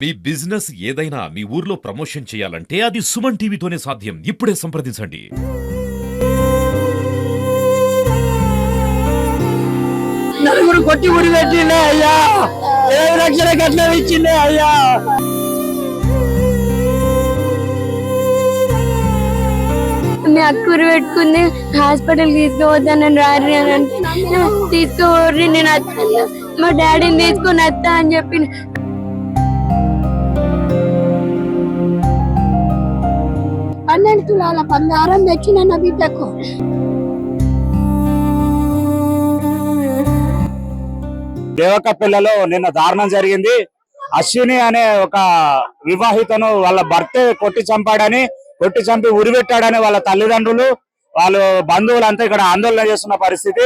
మీ business ఏదైనా మీ ఊర్లో promotion చేయాలంటే అది సుమన్ టీవీతోనే సాధ్యం. ఇప్పుడే సంప్రదించండి. నలుగురు కొట్టి ఊరి పెట్టిండే అయ్యా, 20 లక్షల కట్నం ఇచ్చిండే అయ్యా. మీ అక్కూరు పెట్టుకుంది హాస్పిటల్ తీసుకుపోతాను రారి అని అంటే తీసుకోర్రి నేను వస్తాను, మా డాడీని తీసుకొని వస్తా అని చెప్పి 12 తులాల బంగారం తెచ్చిన నా బిడ్డకు. దేవకపల్లిలో నిన్న దారుణం జరిగింది. అశ్విని అనే ఒక వివాహితను వాళ్ళ భర్త కొట్టి చంపి ఉరిపెట్టాడని వాళ్ళ తల్లిదండ్రులు వాళ్ళు బంధువులంతా ఇక్కడ ఆందోళన చేస్తున్న పరిస్థితి.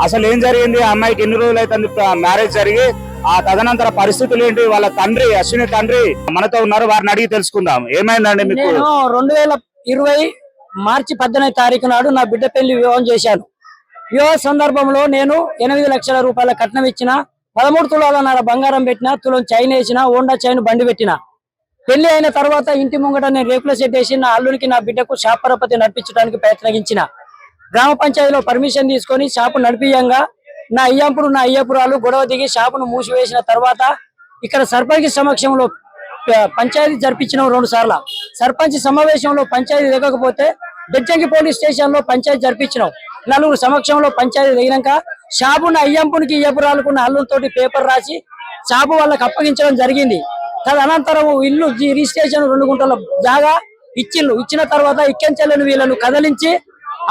అసలు ఏం జరిగింది, ఆ అమ్మాయికి ఎన్ని రోజులు అయితే మ్యారేజ్ జరిగి ఆ తదనంతర పరిస్థితులు ఏంటి, వాళ్ళ తండ్రి అశ్విని తండ్రి మనతో ఉన్నారు, వారిని అడిగి తెలుసుకుందాం. ఏమైందండి మీకు? 2020 మార్చి 18వ తారీఖు నాడు నా బిడ్డ పెళ్లి వివాహం చేశాను. వివాహ సందర్భంలో నేను 8 లక్షల రూపాయల కట్నం ఇచ్చిన, 13 తులాల బంగారం పెట్టిన, తులం చైన్ వేసిన, హోండా చైన్ బండి పెట్టిన. పెళ్లి అయిన తర్వాత ఇంటి ముంగట నేను రేకుల సెట్ వేసి నా అల్లునికి నా బిడ్డకు షాప్ పరపతి నడిపించడానికి ప్రయత్నించిన. గ్రామ పంచాయతీలో పర్మిషన్ తీసుకొని షాపు నడిపియంగా నా అయ్యపురాలు గొడవ దిగి షాపును మూసివేసిన తర్వాత ఇక్కడ సర్పంచ్ సమక్షంలో పంచాయతీ జరిపించినాం 2 సార్లు. సర్పంచ్ సమావేశంలో పంచాయతీ దిగకపోతే బెజ్జంకి పోలీస్ స్టేషన్ లో పంచాయతీ జరిపించినాం. 4 సమక్షంలో పంచాయతీ దిగినాక షాపును అయ్యపురాలకు అల్లుతోటి పేపర్ రాసి షాపు వాళ్ళకి అప్పగించడం జరిగింది. తదనంతరం ఇల్లు రిజిస్ట్రేషన్ 2 గుంటల జాగా ఇచ్చిన తర్వాత ఇక్కించలేని వీళ్ళను కదిలించి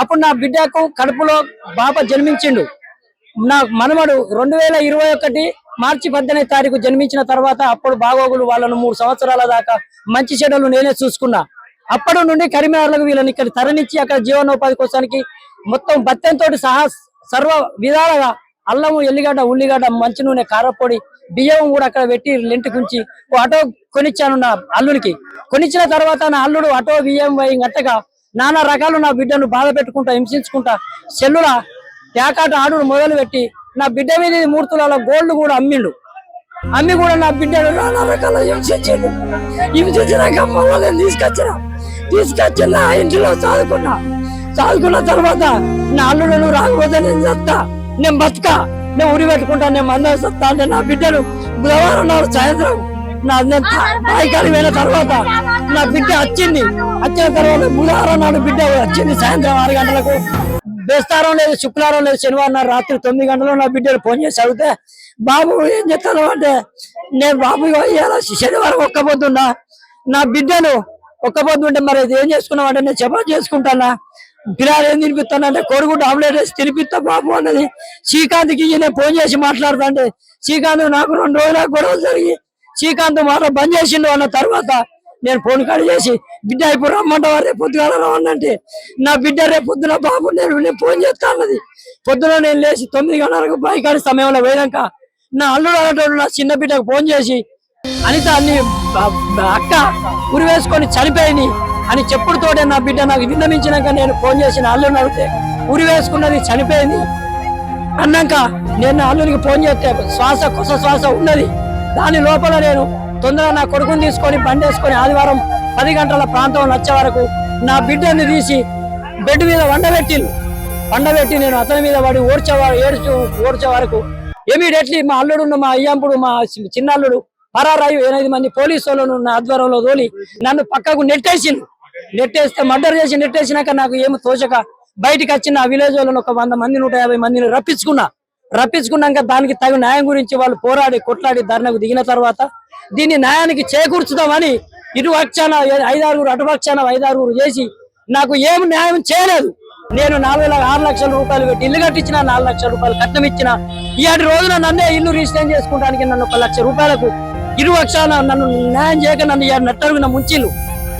అప్పుడు నా బిడ్డకు కడుపులో బాబ జన్మించిండు. నా మనమడు 2021 మార్చి 18వ తారీఖు జన్మించిన తర్వాత అప్పుడు బాగోగులు వాళ్ళను 3 సంవత్సరాల దాకా మంచి చెడ్డలు నేనే చూసుకున్నా. అప్పటి నుండి కరీంనగర్లకు వీళ్ళని ఇక్కడ తరలించి అక్కడ జీవనోపాధి కోసానికి మొత్తం బత్తెంతో సహా సర్వ విధాలుగా అల్లము, ఎల్లిగడ్డ, ఉల్లిగడ్డ, మంచి నూనె, కారపొడి, బియ్యం కూడా అక్కడ పెట్టి లెంటుకుంచి ఆటో కొనిచ్చాను. నా అల్లుడికి కొనిచ్చిన తర్వాత నా అల్లుడు ఆటో బియ్యం గట్టగా నానా రకాలు నా బిడ్డను బాధ పెట్టుకుంటా హింసించుకుంటా సెల్లుల ప్యాకాట ఆడుడు మొదలు పెట్టి నా బిడ్డ మీద 3 తులాల గోల్డ్ కూడా అమ్మి కూడా నా బిడ్డను నానా రకాల హింసించిండు. హింసించినాక నేను తీసుకొచ్చిన ఇంటిలో చదువుకున్న తర్వాత నా అల్లుడు రాకపోతే నేను చస్తా, నేను బతుకా, నేను ఉరి పెట్టుకుంటా, నేను మందం సత్తా అంటే నా బిడ్డను బుధవారం నాడు సాయంత్రం బాయికాడి పోయిన తర్వాత నా బిడ్డ వచ్చిన తర్వాత బుధవారం నాడు బిడ్డ వచ్చింది. సాయంత్రం 6 గంటలకు, బేస్తారం లేదు, శుక్రవారం లేదు, శనివారం నాడు రాత్రి 9 గంటలకు నా బిడ్డను ఫోన్ చేసి అడిగితే బాబు ఏం చెప్తాను అంటే నేను బాబు శనివారం ఒక్క పొద్దున్నా నా బిడ్డను ఒక్క పొద్దు ఉంటే మరి ఏం చేసుకున్నావు అంటే నేను చపాతి చేసుకుంటానా, పిల్లలు ఏం తినిపిస్తానంటే కొడుకుంటే ఆమ్లెట్ వేసి తినిపిస్తా బాబు అన్నది. శ్రీకాంత్కి నేను ఫోన్ చేసి మాట్లాడుతా అంటే శ్రీకాంత్ నాకు 2 రోజుల గొడవలు జరిగి శ్రీకాంత్ మాట బంద్ చేసిండు అన్న తర్వాత నేను ఫోన్ కాల్ చేసి బిడ్డ ఇప్పుడు రమ్మంటావా, రేపు పొద్దుగాల రమ్మంటే నా బిడ్డ రేపు పొద్దున బాబు నేను ఫోన్ చేస్తా అన్నది. పొద్దున నేను లేచి 9 గంటలకు బాయికాడి సమయంలో పోయినాక నా అల్లుడు అనేటోడు నా చిన్న బిడ్డకు ఫోన్ చేసి అనిత అన్ని అక్క ఉరి వేసుకొని చనిపోయింది అని చెప్పుడుతోటే నా బిడ్డ నాకు విన్నమించినాక నేను ఫోన్ చేసిన అల్లుని అడిగితే ఉరి వేసుకున్నది చనిపోయింది అన్నాక నేను నా అల్లునికి ఫోన్ చేస్తే కొస శ్వాస ఉన్నది. దాని లోపల నేను తొందరగా నా కొడుకుని తీసుకొని బండి వేసుకొని ఆదివారం 10 గంటల ప్రాంతంలో వచ్చే వరకు నా బిడ్డని తీసి బెడ్ మీద వండబెట్టి నేను అతని మీద పడి ఓడ్చే వరకు ఇమీడియట్లీ మా అల్లుడు మా అయ్యంపుడు మా చిన్న అల్లుడు పరారాయు 8 మంది పోలీసు వాళ్ళను నా ఆధ్వర్యంలో తోలి నన్ను పక్కకు నెట్టేస్తే మర్డర్ చేసి నెట్టేసినాక నాకు ఏమి తోచక బయటికి వచ్చిన ఆ విలేజ్ వాళ్ళను ఒక 100 మంది 150 మందిని రప్పించుకున్నాక దానికి తగిన న్యాయం గురించి వాళ్ళు పోరాడి కొట్లాడి ధర్నకు దిగిన తర్వాత దీన్ని న్యాయానికి చేకూర్చుదామని ఇటుపక్షాన 5-6 అటుపక్షాన 5-6 చేసి నాకు ఏం న్యాయం చేయలేదు. నేను 6 లక్షల రూపాయలు పెట్టి ఇల్లు కట్టించిన, 4 లక్షల రూపాయలు కట్నం ఇచ్చిన. ఇలాంటి రోజున నన్నే ఇల్లు రిజిస్టర్ చేసుకోవడానికి నన్ను 1 లక్ష రూపాయలకు ఇరుపక్షాన నన్ను న్యాయం చేయక నన్ను నట్టరుగున ముంచిల్లు.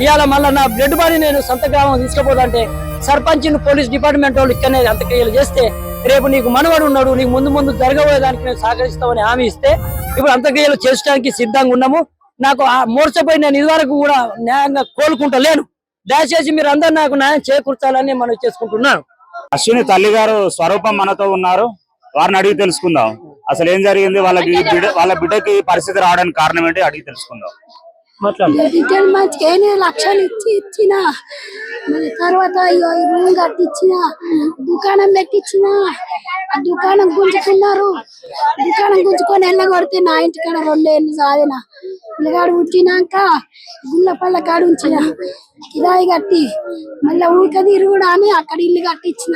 ఇవాళ మళ్ళీ నా బ్లడ్ బాడీ నేను సొంత గ్రామం తీసుకుపోదంటే సర్పంచ్ పోలీస్ డిపార్ట్మెంట్ వాళ్ళు ఇక్కడనే అంత్యక్రియలు చేస్తే రేపు నీకు మనవడు ఉన్నాడు, నీకు ముందు జరగబోయేదానికి మేము సహకరిస్తామని హామీ ఇస్తే ఇప్పుడు అంత్యక్రియలు చేయడానికి సిద్ధంగా ఉన్నాము. నాకు ఆ మోర్చపోయి నేను ఇదివరకు కూడా న్యాయంగా కోలుకుంటలేను. దయచేసి మీరు అందరు నాకు న్యాయం చేకూర్చాలని మనం చేసుకుంటున్నాను. అశ్విని తల్లి గారు స్వరూపం మనతో ఉన్నారు, వారిని అడిగి తెలుసుకుందాం. అసలు ఏం జరిగింది, వాళ్ళ బిడ్డకి పరిస్థితి రావడానికి కారణం ఏంటి అడిగి తెలుసుకుందాం. రిటర్న్ మంచిగా 8 లక్షలు ఇచ్చిన మళ్ళీ తర్వాత రూమ్ కట్టించిన, దుకాణం పెట్టించిన. ఆ దుకాణం గుంజుకున్నారు. దుకాణం గుంజుకొని వెళ్ళగొడితే నా ఇంటికాడ 2 ఏళ్ళు సాధిన పిల్లగాడు పుట్టినాక గుళ్ళపల్ల కాడు ఉంచిన కిరాయి కట్టి మళ్ళీ ఊక తిరుగుడా అని అక్కడ ఇల్లు కట్టించిన.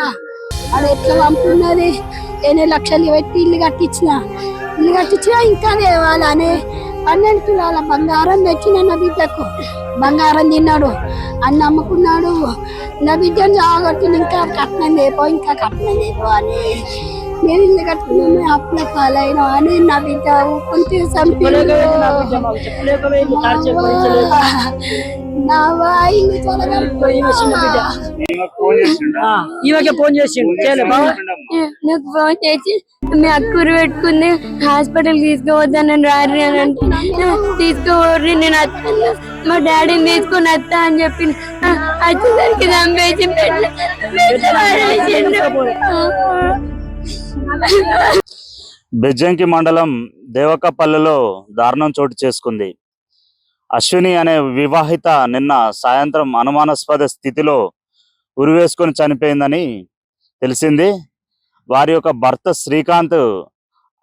అది ఎట్లా పంపున్నది 8 లక్షలు పెట్టి ఇల్లు కట్టించిన ఇంకా దేవాలని 12 తులాల బంగారం తెచ్చిన నా బిడ్డకు. బంగారం తిన్నాడు, అన్న అమ్ముకున్నాడు. నా బిడ్డను జాగొట్టిన ఇంకా కట్నం లేపో అని నేను ఇల్లు కట్టుకున్నాను. అప్పుల పాలైన అని నా బిడ్డ కొంచెం ఈమెకే ఫోన్ చేసిండు నాకు ఫోన్ చేసి మీ అక్కూరు పెట్టుకుంది హాస్పిటల్ తీసుకోవద్దని రారి అని అంటే తీసుకోవర్రి నేను వస్తాను మా డాడీని తీసుకొని వస్తా అని చెప్పి వచ్చేసరికి చంపేసి బెజ్జంకి మండలం దేవకపల్లిలో దారుణం చోటు చేసుకుంది. అశ్విని అనే వివాహిత నిన్న సాయంత్రం అనుమానాస్పద స్థితిలో ఉరివేసుకొని చనిపోయిందని తెలిసింది. వారి యొక్క భర్త శ్రీకాంత్,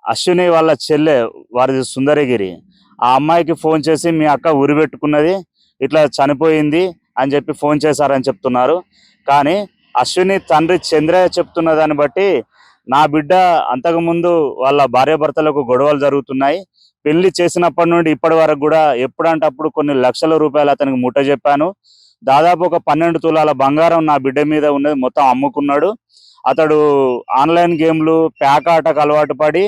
అశ్విని వాళ్ళ చెల్లె వారిది సుందరగిరి. ఆ అమ్మాయికి ఫోన్ చేసి మీ అక్క ఉరి పెట్టుకున్నది, ఇట్లా చనిపోయింది అని చెప్పి ఫోన్ చేశారని చెప్తున్నారు. కానీ అశ్విని తండ్రి చంద్రయ్య చెప్తున్న దాన్ని బట్టి నా బిడ్డ అంతకుముందు వాళ్ళ భార్యాభర్తలకు గొడవలు జరుగుతున్నాయి, పెళ్లి చేసినప్పటి నుండి ఇప్పటి వరకు కూడా ఎప్పుడంటే అప్పుడు కొన్ని లక్షల రూపాయలు అతనికి ముట్ట చెప్పాను, దాదాపు ఒక 12 తులాల బంగారం నా బిడ్డ మీద ఉన్నది మొత్తం అమ్ముకున్నాడు. అతడు ఆన్లైన్ గేమ్లు పేకాటకు అలవాటు పడి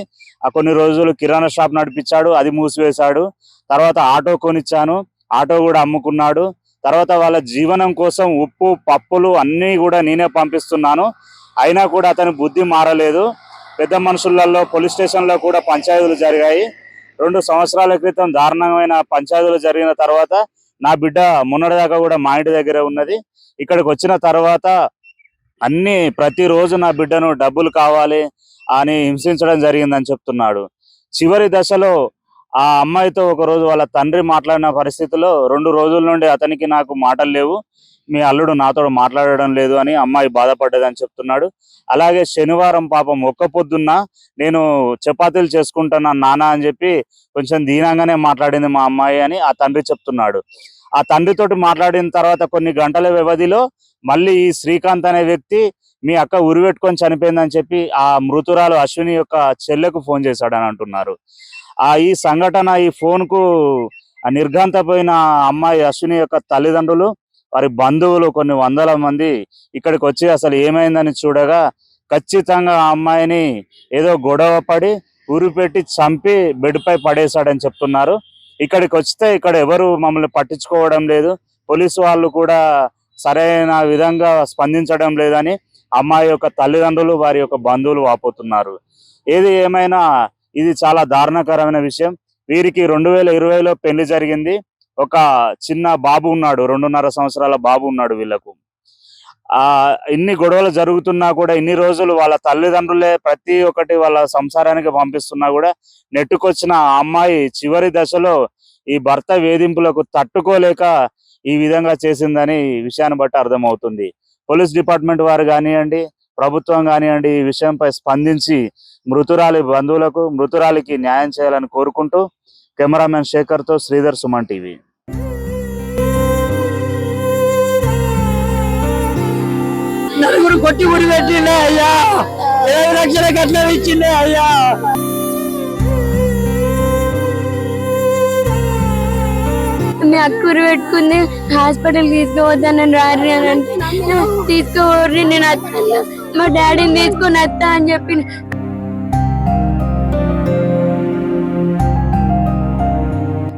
కొన్ని రోజులు కిరాణా షాప్ నడిపించాడు, అది మూసివేశాడు. తర్వాత ఆటో కొనిచ్చాను, ఆటో కూడా అమ్ముకున్నాడు. తర్వాత వాళ్ళ జీవనం కోసం ఉప్పు పప్పులు అన్నీ కూడా నేనే పంపిస్తున్నాను, అయినా కూడా అతని బుద్ధి మారలేదు. పెద్ద మనుషులలో పోలీస్ స్టేషన్లో కూడా పంచాయతీలు జరిగాయి. 2 సంవత్సరాల క్రితం దారుణమైన పంచాయతీలు జరిగిన తర్వాత నా బిడ్డ మొన్నటిదాకా కూడా మా ఇంటి దగ్గరే ఉన్నది. ఇక్కడికి వచ్చిన తర్వాత ప్రతిరోజు నా బిడ్డను డబ్బులు కావాలి అని హింసించడం జరిగిందని చెప్తున్నాడు. చివరి దశలో ఆ అమ్మాయితో ఒకరోజు వాళ్ళ తండ్రి మాట్లాడిన పరిస్థితిలో 2 రోజుల నుండి అతనికి నాకు మాటలు లేవు, మీ అల్లుడు నాతో మాట్లాడడం లేదు అని అమ్మాయి బాధపడ్డదని చెప్తున్నాడు. అలాగే శనివారం పాపం ఒక్క పొద్దున్న నేను చపాతీలు చేసుకుంటున్నా నాన్న అని చెప్పి కొంచెం దీనంగానే మాట్లాడింది మా అమ్మాయి అని ఆ తండ్రి చెప్తున్నాడు. ఆ తండ్రితోటి మాట్లాడిన తర్వాత కొన్ని గంటల వ్యవధిలో మళ్ళీ ఈ శ్రీకాంత్ అనే వ్యక్తి మీ అక్క ఉరి పెట్టుకొని చనిపోయిందని చెప్పి ఆ మృతురాలు అశ్విని యొక్క చెల్లెకు ఫోన్ చేశాడని అంటున్నారు. ఈ సంఘటన, ఈ ఫోన్కు నిర్ఘాంతపోయిన అమ్మాయి అశ్విని యొక్క తల్లిదండ్రులు, వారి బంధువులు కొన్ని 100 మంది ఇక్కడికి వచ్చి అసలు ఏమైందని చూడగా ఖచ్చితంగా ఆ అమ్మాయిని ఏదో గొడవ పడి ఉరిపెట్టి చంపి బెడ్ పై పడేశాడని చెప్తున్నారు. ఇక్కడికి వస్తే ఇక్కడ ఎవరు మమ్మల్ని పట్టించుకోవడం లేదు, పోలీసు వాళ్ళు కూడా సరైన విధంగా స్పందించడం లేదని అమ్మాయి యొక్క తల్లిదండ్రులు, వారి యొక్క బంధువులు వాపోతున్నారు. ఏది ఏమైనా ఇది చాలా దారుణకరమైన విషయం. వీరికి 2020లో పెళ్లి జరిగింది. ఒక చిన్న బాబు ఉన్నాడు, 2.5 సంవత్సరాల బాబు ఉన్నాడు వీళ్ళకు. ఇన్ని గొడవలు జరుగుతున్నా కూడా ఇన్ని రోజులు వాళ్ళ తల్లిదండ్రులే ప్రతి ఒక్కటి వాళ్ళ సంసారానికి పంపిస్తున్నా కూడా నెట్టుకొచ్చిన ఆ అమ్మాయి చివరి దశలో ఈ భర్త వేధింపులకు తట్టుకోలేక ఈ విధంగా చేసిందని విషయాన్ని బట్టి అర్థమవుతుంది. పోలీస్ డిపార్ట్మెంట్ వారు కానివ్వండి, ప్రభుత్వం కానివ్వండి, ఈ విషయంపై స్పందించి మృతురాలి బంధువులకు, మృతురాలికి న్యాయం చేయాలని కోరుకుంటూ కెమెరామెన్ శేఖర్తో శ్రీధర్, సుమన్ టీవీ. నలుగురు కొట్టి ఉరి పెట్టిండే అయ్యా, 7 లక్షల కట్నం ఇచ్చిండే అయ్యా. మీ అక్కూరు పెట్టుకుంది హాస్పిటల్ తీసుకోవద్దని రారి అని అంటే తీసుకోవర్రి నేను వస్తాను మా డాడీని తీసుకొని వస్తా అని చెప్పి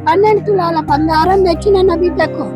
12 తులాల బంగారం తెచ్చిన నా బిడ్డకు.